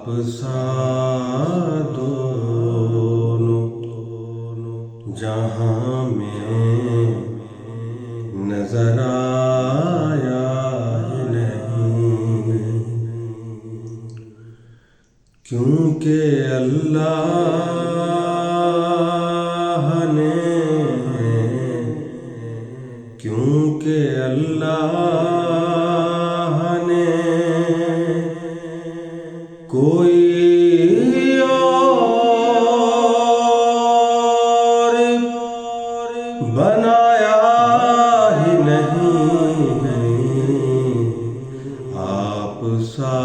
سا دونوں جہاں میں نظر آیا ہی نہیں، کیونکہ اللہ نے کوئی اور بنایا ہی نہیں، آپ سا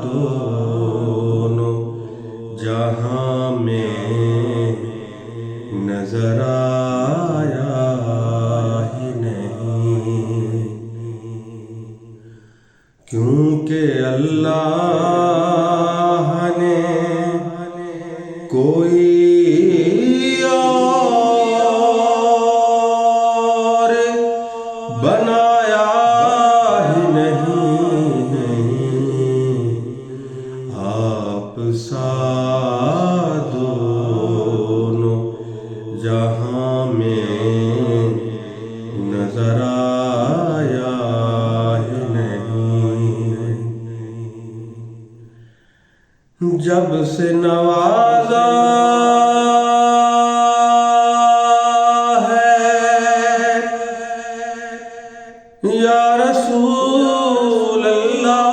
دونوں جہاں میں نظر آیا ہی نہیں، کیونکہ اللہ نے کوئی اور بنایا ہی نہیں، آپ سا دونوں جہاں میں نظر آیا ہی نہیں، جب سے نوازا ہے یا رسول اللہ،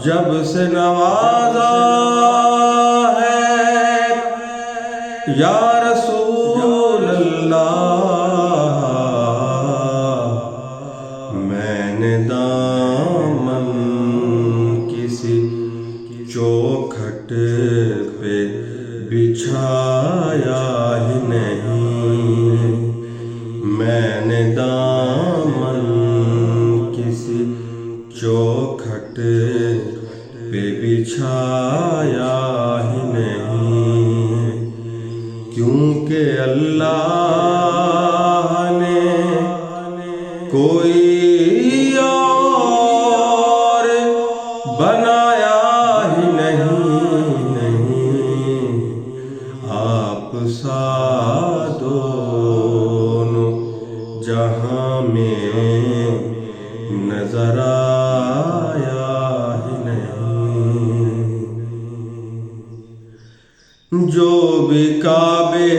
جب سے نوازا ہے یا رسول اللہ، میں نے دامن کسی چوکھٹ پہ بچھایا ہی نہیں، میں نے دامن کسی چوکھٹ پہ بچھایا ہی نہیں، کیونکہ اللہ نے کوئی اور بنایا ہی نہیں، آپ سا دونوں جہاں میں نظر آیا ہی نہیں، جو بھی کعبے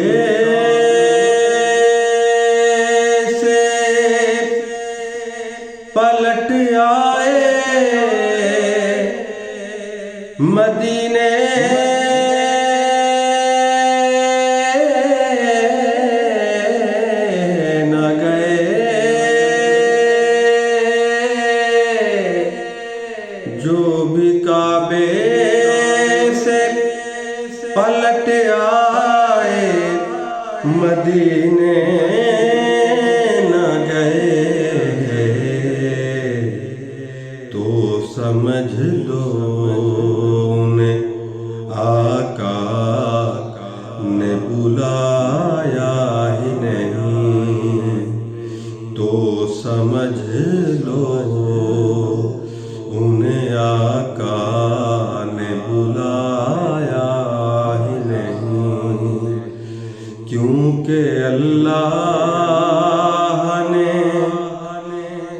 سے پلٹ آئے مدینے نہ گئے، جو بھی کعبے سے پلٹ آئے مدینے نہ گئے، تو سمجھ لو انہیں آقا نے بلایا ہی نہیں، تو سمجھ لو انہیں آقا نے بلایا ہی نہیں، کیونکہ اللہ نے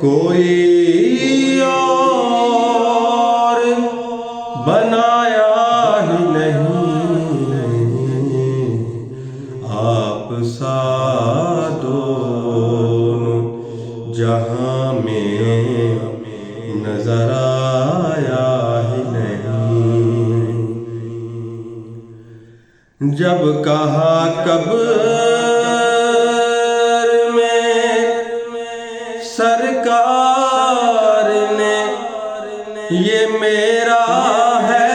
کوئی اور بنایا ہی نہیں، آپ سا دونوں جہاں میں نظر آیا ہی نہیں، جب کہا قبر میں سرکار نے یہ میرا ہے،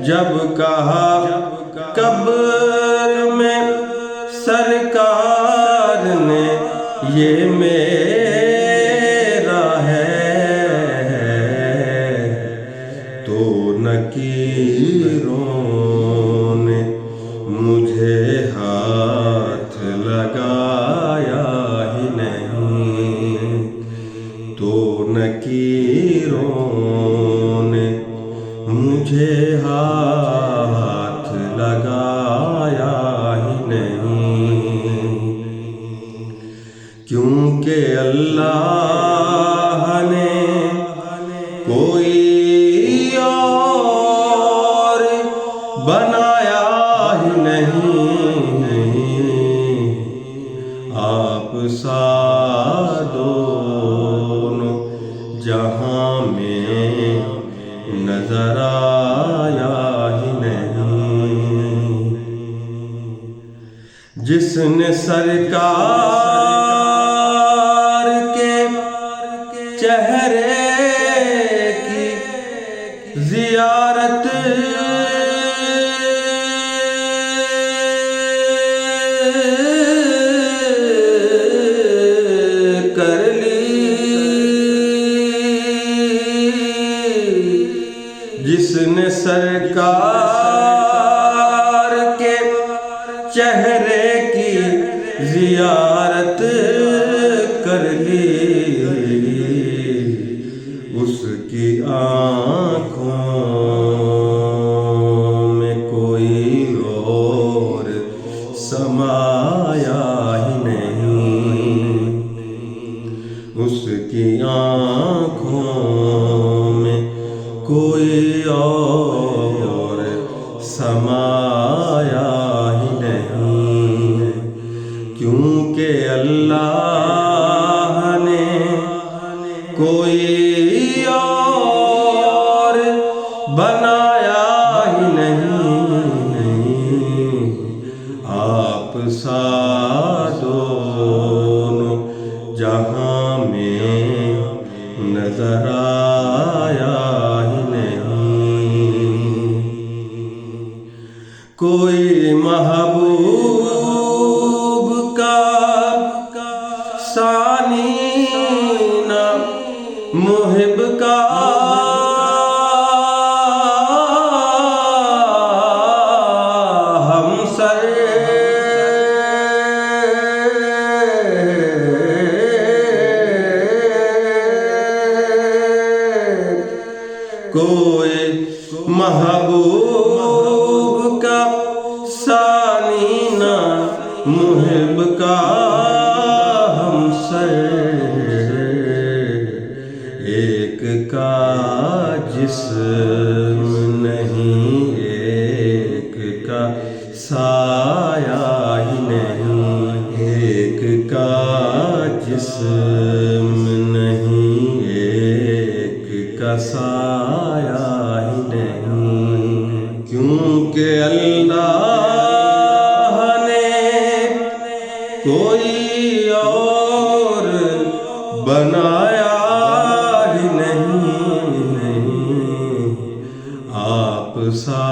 جب کا کہا قبر میں سرکار نے یہ میرا ہے، تو نکیروں نے مجھے ہاتھ لگایا ہی نہیں، تو نکیروں نے مجھے ہاتھ لگایا ہی نہیں، کیونکہ اللہ نے کوئی اور بنایا ہی نہیں، آپ سا دونوں جہاں میں نظر آیا ہی نہیں، جس نے سرکار کے چہرے کی زیارت کر لی، جس نے سرکار کے چہرے کی زیارت کر لی، اس کی آنکھوں میں کوئی اور سمایا ہی نہیں، اس کی آنکھوں میں کوئی اور سمایا ہی نہیں، کیونکہ اللہ نے کوئی اور بنایا ہی نہیں، آپ سا دونوں جہاں میں نظر آیا ہی نہیں، کوئی محبوب کا ثانی نہ محب کا ہمسر، کوئی محبوب کا ثانی نہ محب کا ہمسر، ایک کا جسم نہیں ایک کا سایہ ہی نہیں، ایک کا جسم نہیں ایک کا سایہ ہی نہیں، کیونکہ اللہ نے کوئی اور بنایا ہی نہیں، آپ سا